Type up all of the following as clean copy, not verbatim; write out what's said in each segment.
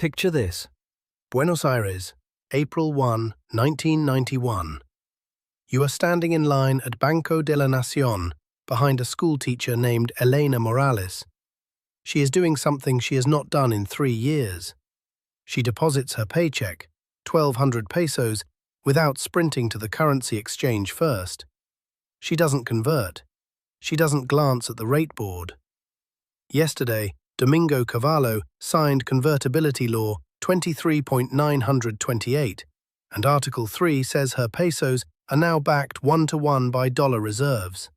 Picture this. Buenos Aires, April 1, 1991. You are standing in line at Banco de la Nación behind a schoolteacher named Elena Morales. She is doing something she has not done in 3 years. She deposits her paycheck, 1,200 pesos, without sprinting to the currency exchange first. She doesn't convert. She doesn't glance at the rate board. Yesterday, Domingo Cavallo signed Convertibility Law 23.928, and Article 3 says her pesos are now backed 1-to-1 by dollar reserves.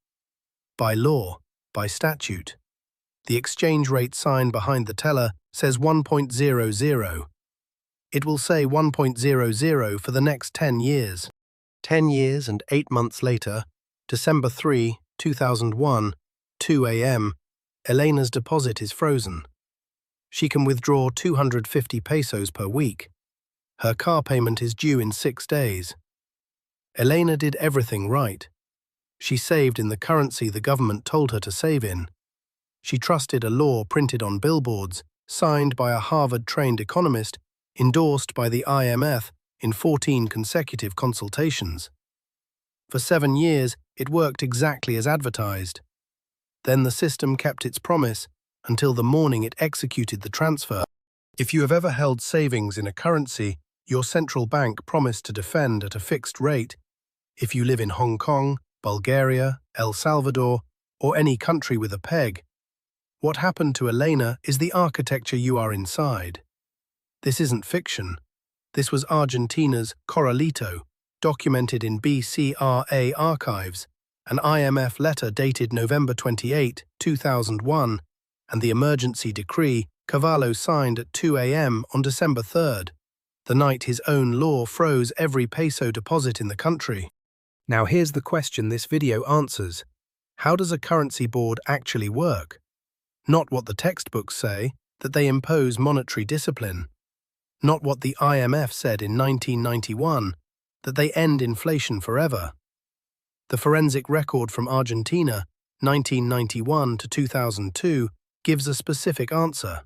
By law, by statute. The exchange rate sign behind the teller says 1.00. It will say 1.00 for the next 10 years. 10 years and 8 months later, December 3, 2001, 2 a.m., Elena's deposit is frozen. She can withdraw 250 pesos per week. Her car payment is due in 6 days. Elena did everything right. She saved in the currency the government told her to save in. She trusted a law printed on billboards, signed by a Harvard-trained economist, endorsed by the IMF in 14 consecutive consultations. For 7 years, it worked exactly as advertised. Then the system kept its promise until the morning it executed the transfer. If you have ever held savings in a currency your central bank promised to defend at a fixed rate, if you live in Hong Kong, Bulgaria, El Salvador, or any country with a peg, what happened to Elena is the architecture you are inside. This isn't fiction. This was Argentina's Corralito, documented in BCRA archives, an IMF letter dated November 28, 2001, and the emergency decree Cavallo signed at 2 a.m. on December 3rd, the night his own law froze every peso deposit in the country. Now here's the question this video answers. How does a currency board actually work? Not what the textbooks say, that they impose monetary discipline. Not what the IMF said in 1991, that they end inflation forever. The forensic record from Argentina, 1991 to 2002, gives a specific answer.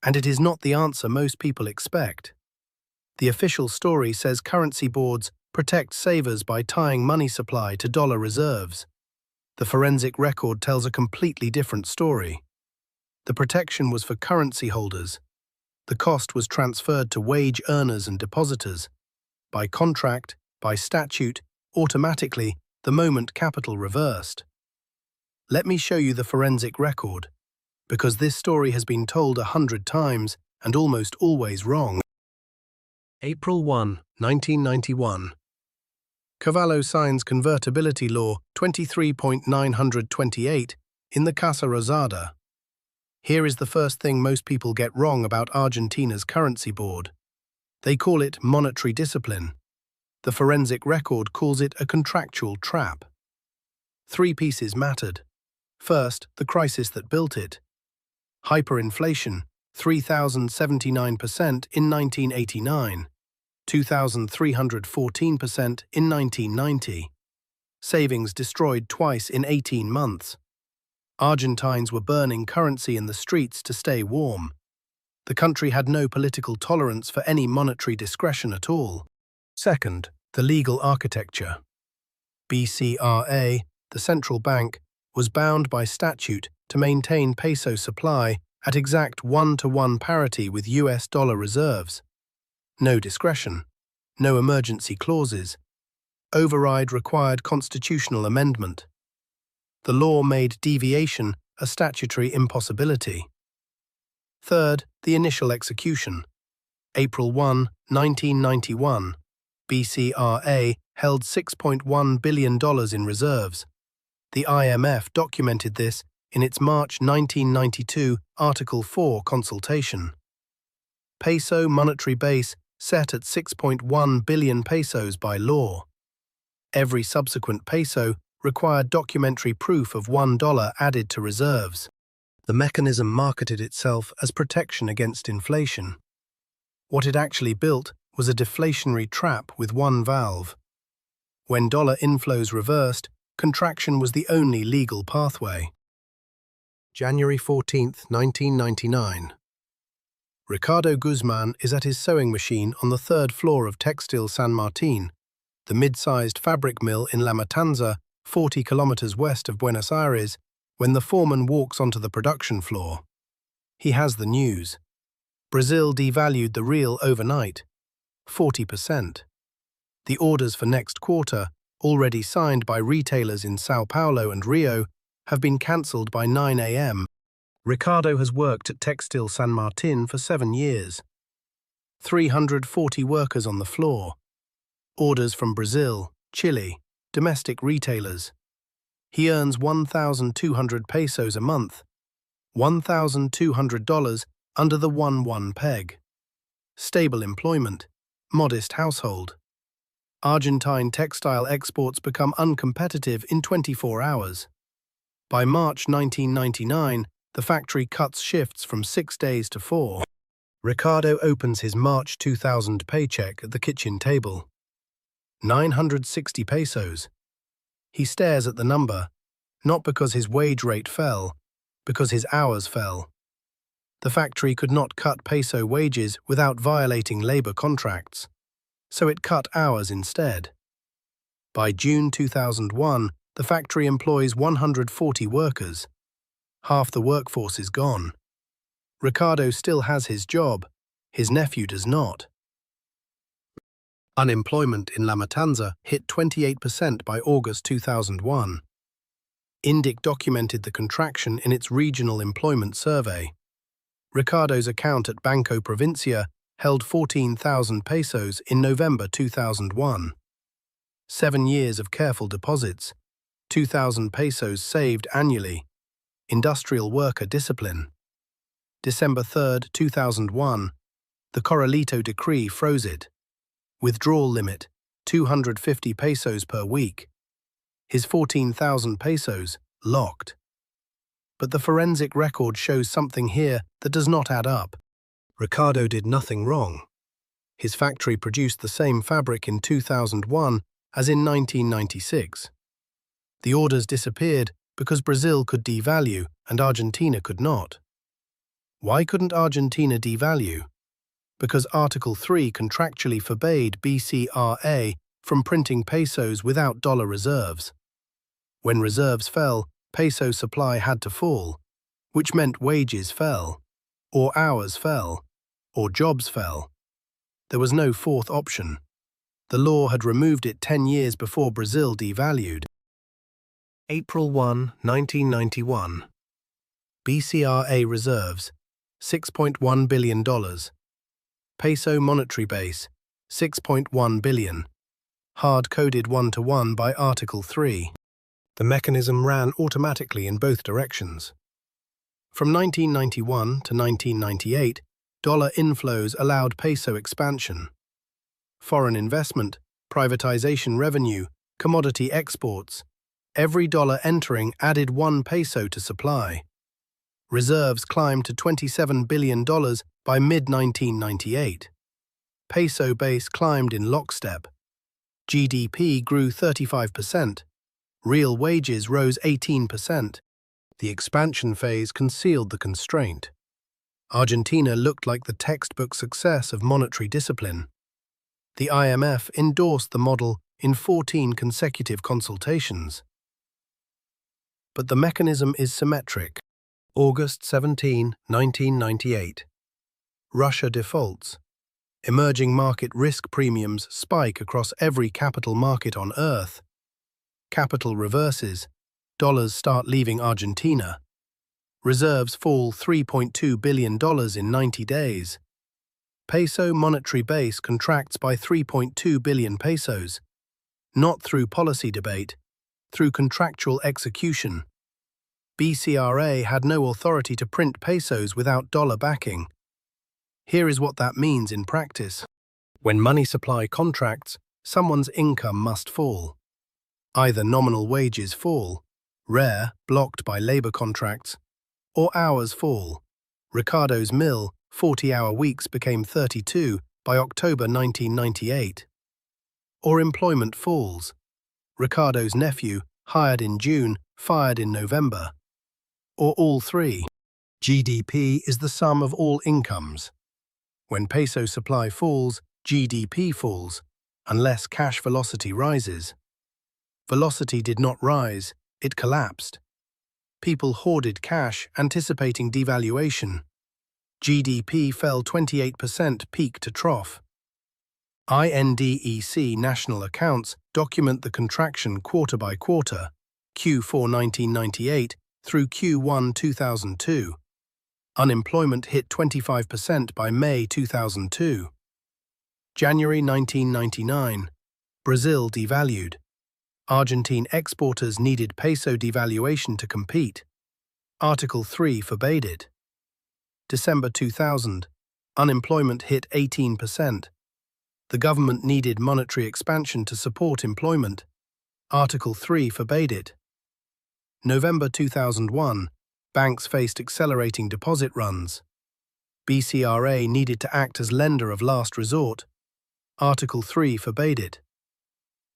And it is not the answer most people expect. The official story says currency boards protect savers by tying money supply to dollar reserves. The forensic record tells a completely different story. The protection was for currency holders. The cost was transferred to wage earners and depositors. By contract, by statute, automatically, the moment capital reversed. Let me show you the forensic record, because this story has been told 100 times and almost always wrong. April 1, 1991. Cavallo signs Convertibility Law 23.928 in the Casa Rosada. Here is the first thing most people get wrong about Argentina's currency board. They call it monetary discipline. The forensic record calls it a contractual trap. 3 pieces mattered. First, the crisis that built it. Hyperinflation, 3,079% in 1989, 2,314% in 1990. Savings destroyed twice in 18 months. Argentines were burning currency in the streets to stay warm. The country had no political tolerance for any monetary discretion at all. Second, the legal architecture. BCRA, the central bank, was bound by statute to maintain peso supply at exact 1-to-1 parity with US dollar reserves. No discretion, no emergency clauses. Override required constitutional amendment. The law made deviation a statutory impossibility. Third, the initial execution. April 1, 1991. BCRA held $6.1 billion in reserves. The IMF documented this in its March 1992 Article IV consultation. Peso monetary base set at 6.1 billion pesos by law. Every subsequent peso required documentary proof of $1 added to reserves. The mechanism marketed itself as protection against inflation. What it actually built was a deflationary trap with one valve. When dollar inflows reversed, contraction was the only legal pathway. January 14, 1999. Ricardo Guzman is at his sewing machine on the third floor of Textil San Martin, the mid-sized fabric mill in La Matanza, 40 kilometers west of Buenos Aires, when the foreman walks onto the production floor. He has the news. Brazil devalued the real overnight, 40%. The orders for next quarter, already signed by retailers in Sao Paulo and Rio, have been cancelled by 9 a.m. Ricardo has worked at Textil San Martin for 7 years. 340 workers on the floor. Orders from Brazil, Chile, domestic retailers. He earns 1,200 pesos a month, $1,200 under the 1-1 peg. Stable employment, modest household. Argentine textile exports become uncompetitive in 24 hours. By March 1999, the factory cuts shifts from 6 days to 4. Ricardo opens his March 2000 paycheck at the kitchen table. 960 pesos. He stares at the number, not because his wage rate fell, because his hours fell. The factory could not cut peso wages without violating labor contracts, so it cut hours instead. By June 2001, the factory employs 140 workers. Half the workforce is gone. Ricardo still has his job. His nephew does not. Unemployment in La Matanza hit 28% by August 2001. INDEC documented the contraction in its regional employment survey. Ricardo's account at Banco Provincia held 14,000 pesos in November 2001. 7 years of careful deposits, 2,000 pesos saved annually. Industrial worker discipline. December 3, 2001, the Corralito decree froze it. Withdrawal limit, 250 pesos per week. His 14,000 pesos, locked. But the forensic record shows something here that does not add up. Ricardo did nothing wrong. His factory produced the same fabric in 2001 as in 1996. The orders disappeared because Brazil could devalue and Argentina could not. Why couldn't Argentina devalue? Because Article IV contractually forbade BCRA from printing pesos without dollar reserves. When reserves fell, peso supply had to fall, which meant wages fell, or hours fell, or jobs fell. There was no fourth option. The law had removed it 10 years before Brazil devalued. April 1, 1991. BCRA reserves, $6.1 billion. Peso monetary base, 6.1 billion. Hard-coded 1-to-1 by Article 3. The mechanism ran automatically in both directions. From 1991 to 1998, dollar inflows allowed peso expansion. Foreign investment, privatization revenue, commodity exports. Every dollar entering added 1 peso to supply. Reserves climbed to $27 billion by mid-1998. Peso base climbed in lockstep. GDP grew 35%. Real wages rose 18%. The expansion phase concealed the constraint. Argentina looked like the textbook success of monetary discipline. The IMF endorsed the model in 14 consecutive consultations. But the mechanism is symmetric. August 17, 1998. Russia defaults. Emerging market risk premiums spike across every capital market on Earth. Capital reverses. Dollars start leaving Argentina. Reserves fall $3.2 billion in 90 days. Peso monetary base contracts by 3.2 billion pesos. Not through policy debate, through contractual execution. BCRA had no authority to print pesos without dollar backing. Here is what that means in practice. When money supply contracts, someone's income must fall. Either nominal wages fall, rare, blocked by labor contracts, or hours fall. Ricardo's mill, 40-hour weeks became 32 by October 1998. Or employment falls. Ricardo's nephew, hired in June, fired in November. Or all three. GDP is the sum of all incomes. When peso supply falls, GDP falls, unless cash velocity rises. Velocity did not rise, it collapsed. People hoarded cash, anticipating devaluation. GDP fell 28% peak to trough. INDEC national accounts document the contraction quarter by quarter, Q4 1998 through Q1 2002. Unemployment hit 25% by May 2002. January 1999. Brazil devalued. Argentine exporters needed peso devaluation to compete. Article 3 forbade it. December 2000. Unemployment hit 18%. The government needed monetary expansion to support employment. Article 3 forbade it. November 2001. Banks faced accelerating deposit runs. BCRA needed to act as lender of last resort. Article 3 forbade it.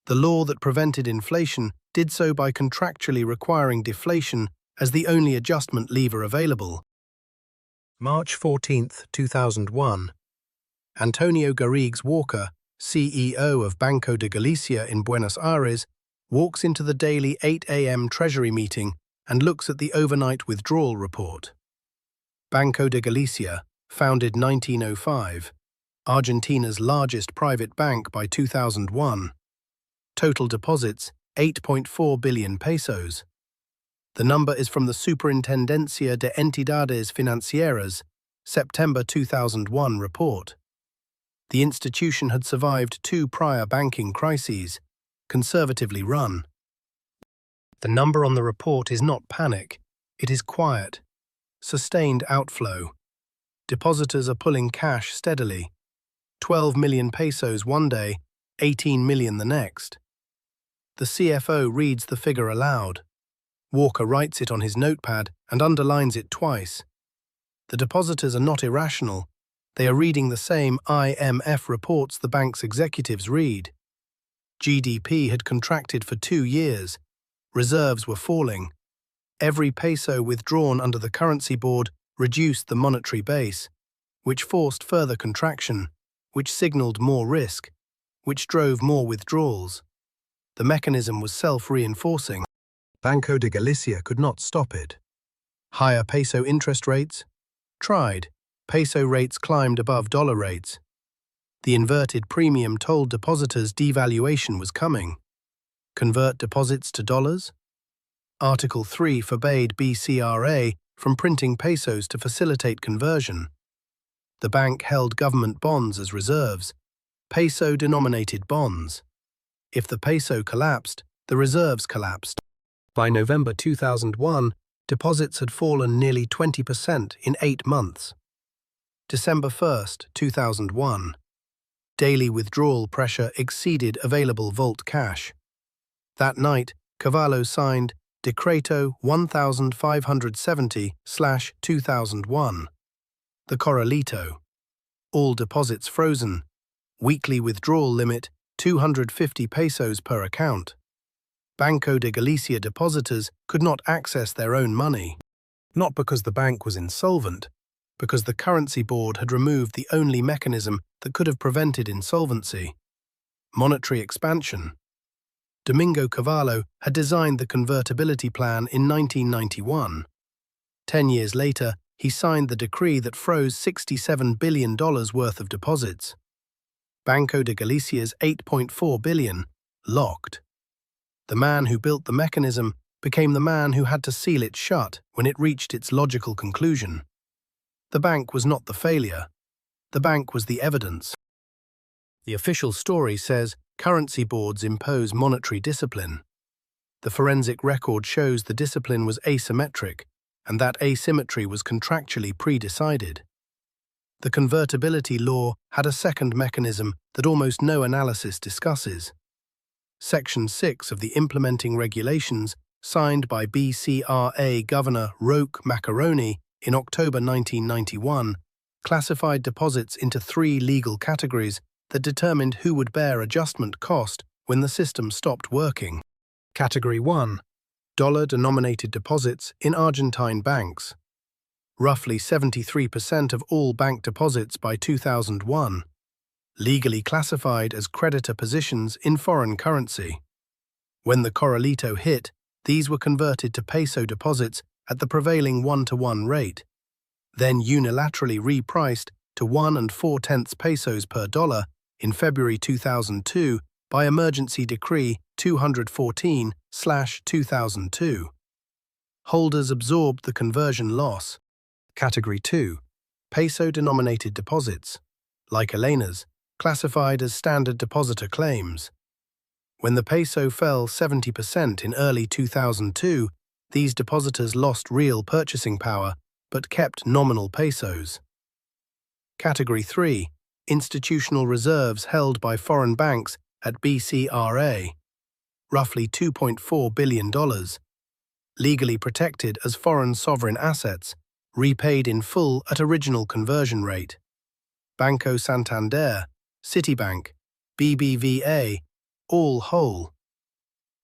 The law that prevented inflation did so by contractually requiring deflation as the only adjustment lever available. March 14, 2001. Antonio Garrigues Walker, CEO of Banco de Galicia in Buenos Aires, walks into the daily 8 a.m. Treasury meeting and looks at the overnight withdrawal report. Banco de Galicia, founded 1905, Argentina's largest private bank by 2001. Total deposits, 8.4 billion pesos. The number is from the Superintendencia de Entidades Financieras, September 2001 report. The institution had survived 2 prior banking crises, conservatively run. The number on the report is not panic, it is quiet. Sustained outflow. Depositors are pulling cash steadily. 12 million pesos one day, 18 million the next. The CFO reads the figure aloud. Walker writes it on his notepad and underlines it twice. The depositors are not irrational. They are reading the same IMF reports the bank's executives read. GDP had contracted for 2 years. Reserves were falling. Every peso withdrawn under the currency board reduced the monetary base, which forced further contraction, which signaled more risk, which drove more withdrawals. The mechanism was self-reinforcing. Banco de Galicia could not stop it. Higher peso interest rates? Tried. Peso rates climbed above dollar rates. The inverted premium told depositors devaluation was coming. Convert deposits to dollars? Article 3 forbade BCRA from printing pesos to facilitate conversion. The bank held government bonds as reserves, peso-denominated bonds. If the peso collapsed, the reserves collapsed. By November 2001, deposits had fallen nearly 20% in 8 months. December 1, 2001. Daily withdrawal pressure exceeded available vault cash. That night, Cavallo signed Decreto 1570/2001. The Corralito. All deposits frozen. Weekly withdrawal limit 250 pesos per account. Banco de Galicia depositors could not access their own money. Not because the bank was insolvent, because the currency board had removed the only mechanism that could have prevented insolvency. Monetary expansion. Domingo Cavallo had designed the convertibility plan in 1991. 10 years later, he signed the decree that froze $67 billion worth of deposits. Banco de Galicia's $8.4 billion, locked. The man who built the mechanism became the man who had to seal it shut when it reached its logical conclusion. The bank was not the failure. The bank was the evidence. The official story says currency boards impose monetary discipline. The forensic record shows the discipline was asymmetric, and that asymmetry was contractually pre-decided. The convertibility law had a second mechanism that almost no analysis discusses. Section 6 of the implementing regulations, signed by BCRA Governor Roque Macaroni in October 1991, classified deposits into 3 legal categories that determined who would bear adjustment cost when the system stopped working. Category 1. Dollar-denominated deposits in Argentine banks. roughly 73% of all bank deposits by 2001, legally classified as creditor positions in foreign currency. When the Corralito hit, these were converted to peso deposits at the prevailing 1-to-1 rate, then unilaterally repriced to 1 4/10 pesos per dollar in February 2002 by Emergency Decree 214/2002. Holders absorbed the conversion loss. Category 2. Peso-denominated deposits, like Elena's, classified as standard depositor claims. When the peso fell 70% in early 2002, these depositors lost real purchasing power but kept nominal pesos. Category 3. Institutional reserves held by foreign banks at BCRA, roughly $2.4 billion, legally protected as foreign sovereign assets, repaid in full at original conversion rate. Banco Santander, Citibank, BBVA, all whole.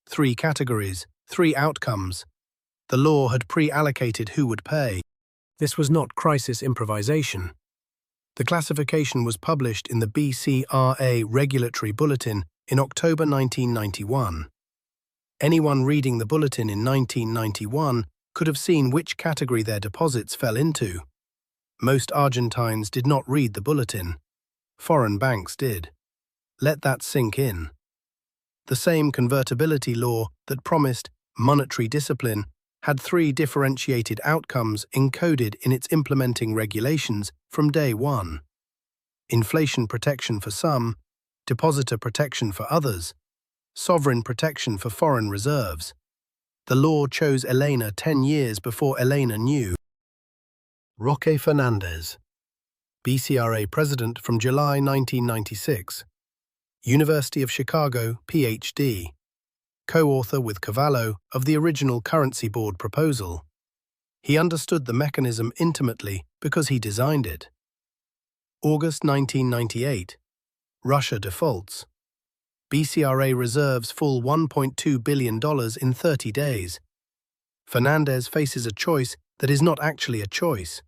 3 categories, 3 outcomes. The law had pre-allocated who would pay. This was not crisis improvisation. The classification was published in the BCRA Regulatory Bulletin in October 1991. Anyone reading the bulletin in 1991 could have seen which category their deposits fell into. Most Argentines did not read the bulletin. Foreign banks did. Let that sink in. The same convertibility law that promised monetary discipline had 3 differentiated outcomes encoded in its implementing regulations from day one: inflation protection for some, depositor protection for others, sovereign protection for foreign reserves. The law chose Elena 10 years before Elena knew. Roque Fernández, BCRA President from July 1996. University of Chicago, Ph.D. Co-author with Cavallo of the original Currency Board proposal. He understood the mechanism intimately because he designed it. August 1998. Russia defaults. BCRA reserves fall $1.2 billion in 30 days. Fernández faces a choice that is not actually a choice.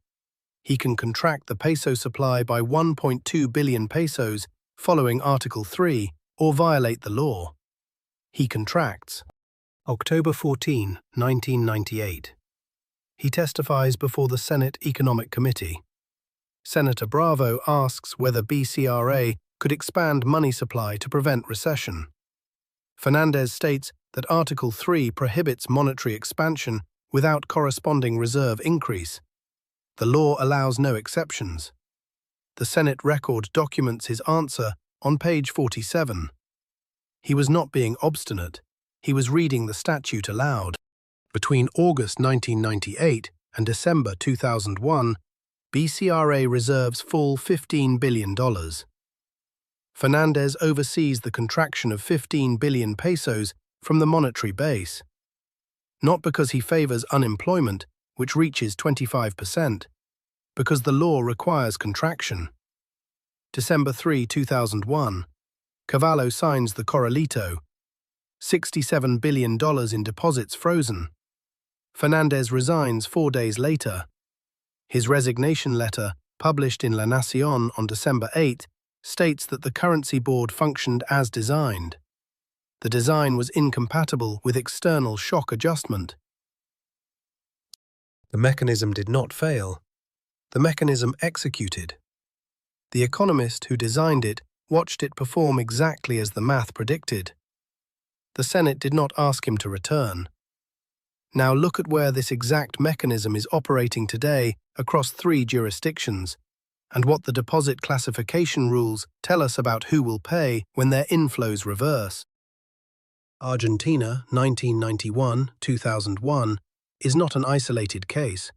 He can contract the peso supply by 1.2 billion pesos following Article 3 or violate the law. He contracts. October 14, 1998. He testifies before the Senate Economic Committee. Senator Bravo asks whether BCRA could expand money supply to prevent recession. Fernández states that Article 3 prohibits monetary expansion without corresponding reserve increase. The law allows no exceptions. The Senate record documents his answer on page 47. He was not being obstinate. He was reading the statute aloud. Between August 1998 and December 2001, BCRA reserves fall $15 billion. Fernández oversees the contraction of 15 billion pesos from the monetary base. Not because he favors unemployment, which reaches 25%, because the law requires contraction. December 3, 2001. Cavallo signs the Corralito. $67 billion in deposits frozen. Fernández resigns 4 days later. His resignation letter, published in La Nación on December 8, states that the Currency Board functioned as designed. The design was incompatible with external shock adjustment. The mechanism did not fail. The mechanism executed. The economist who designed it watched it perform exactly as the math predicted. The Senate did not ask him to return. Now look at where this exact mechanism is operating today across 3 jurisdictions, and what the deposit classification rules tell us about who will pay when their inflows reverse. Argentina, 1991-2001, is not an isolated case.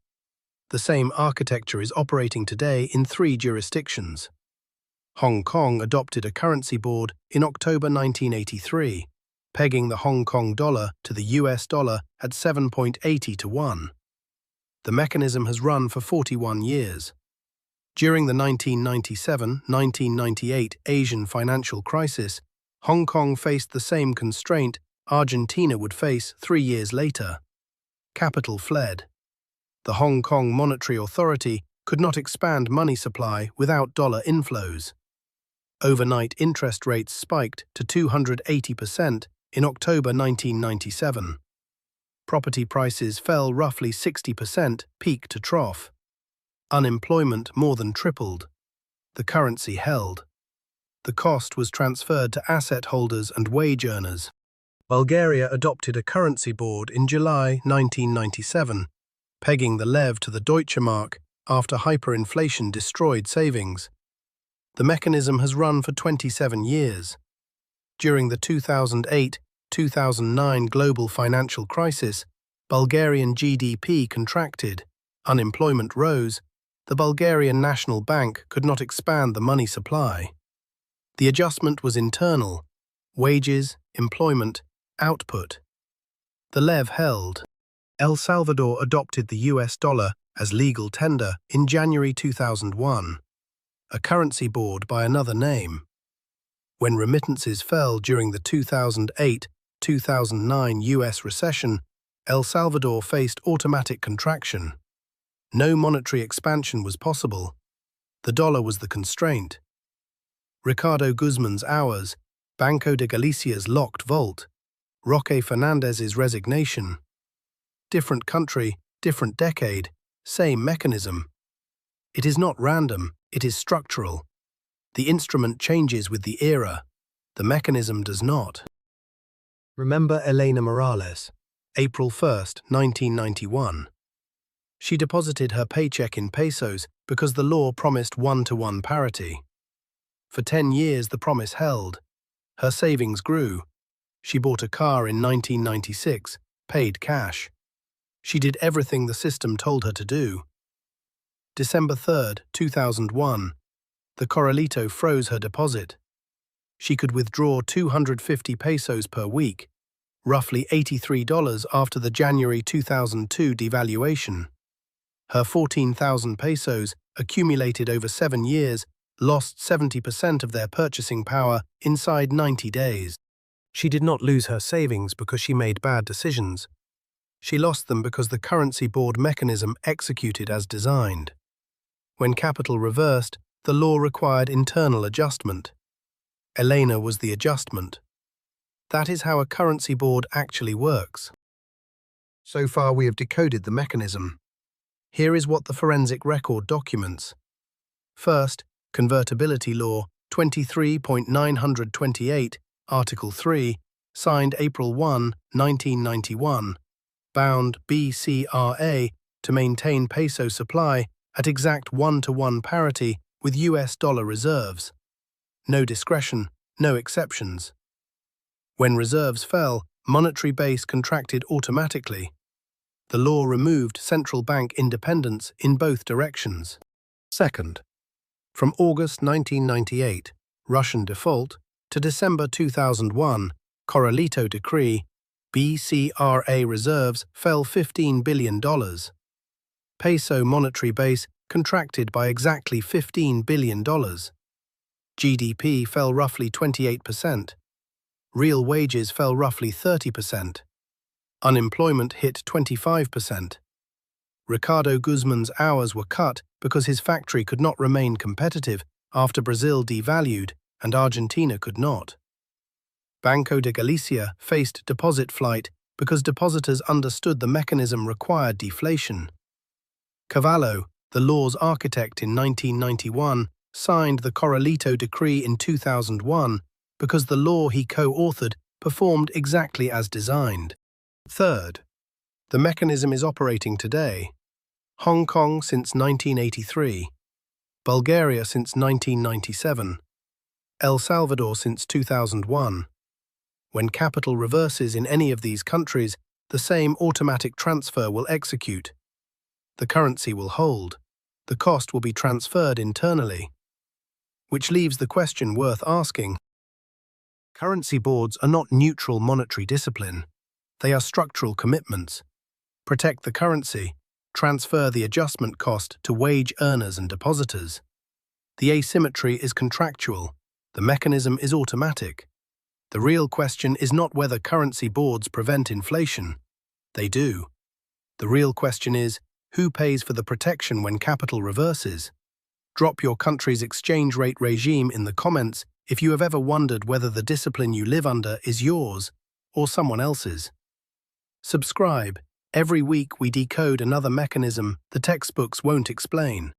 The same architecture is operating today in 3 jurisdictions. Hong Kong adopted a currency board in October 1983, pegging the Hong Kong dollar to the US dollar at 7.80 to 1. The mechanism has run for 41 years. During the 1997-1998 Asian financial crisis, Hong Kong faced the same constraint Argentina would face 3 years later. Capital fled. The Hong Kong Monetary Authority could not expand money supply without dollar inflows. Overnight interest rates spiked to 280% in October 1997. Property prices fell roughly 60% peak to trough. Unemployment more than tripled. The currency held. The cost was transferred to asset holders and wage earners. Bulgaria adopted a currency board in July 1997, pegging the lev to the Deutsche Mark after hyperinflation destroyed savings. The mechanism has run for 27 years. During the 2008-2009 global financial crisis, Bulgarian GDP contracted, unemployment rose, the Bulgarian National Bank could not expand the money supply. The adjustment was internal: wages, employment, output. The lev held. El Salvador adopted the US dollar as legal tender in January 2001, a currency board by another name. When remittances fell during the 2008-2009 US recession, El Salvador faced automatic contraction. No monetary expansion was possible. The dollar was the constraint. Ricardo Guzman's hours, Banco de Galicia's locked vault, Roque Fernández's resignation. Different country, different decade, same mechanism. It is not random, it is structural. The instrument changes with the era. The mechanism does not. Remember Elena Morales, April 1, 1991. She deposited her paycheck in pesos because the law promised one-to-one parity. For 10 years the promise held. Her savings grew. She bought a car in 1996, paid cash. She did everything the system told her to do. December 3, 2001, the Corralito froze her deposit. She could withdraw 250 pesos per week, roughly $83 after the January 2002 devaluation. Her 14,000 pesos, accumulated over 7 years, lost 70% of their purchasing power inside 90 days. She did not lose her savings because she made bad decisions. She lost them because the currency board mechanism executed as designed. When capital reversed, the law required internal adjustment. Elena was the adjustment. That is how a currency board actually works. So far we have decoded the mechanism. Here is what the forensic record documents. First, Convertibility Law 23.928, Article 3, signed April 1, 1991, bound BCRA to maintain peso supply at exact one-to-one parity with US dollar reserves. No discretion, no exceptions. When reserves fell, monetary base contracted automatically. The law removed central bank independence in both directions. Second, from August 1998, Russian default, to December 2001, Corralito decree, BCRA reserves fell $15 billion. Peso monetary base contracted by exactly $15 billion. GDP fell roughly 28%. Real wages fell roughly 30%. Unemployment hit 25%. Ricardo Guzman's hours were cut because his factory could not remain competitive after Brazil devalued and Argentina could not. Banco de Galicia faced deposit flight because depositors understood the mechanism required deflation. Cavallo, the law's architect in 1991, signed the Corralito decree in 2001 because the law he co-authored performed exactly as designed. Third, the mechanism is operating today. Hong Kong since 1983, Bulgaria since 1997, El Salvador since 2001. When capital reverses in any of these countries, the same automatic transfer will execute. The currency will hold. The cost will be transferred internally. Which leaves the question worth asking. Currency boards are not neutral monetary discipline. They are structural commitments. Protect the currency. Transfer the adjustment cost to wage earners and depositors. The asymmetry is contractual. The mechanism is automatic. The real question is not whether currency boards prevent inflation. They do. The real question is, Who pays for the protection when capital reverses? Drop your country's exchange rate regime in the comments if you have ever wondered whether the discipline you live under is yours or someone else's. Subscribe. Every week we decode another mechanism the textbooks won't explain.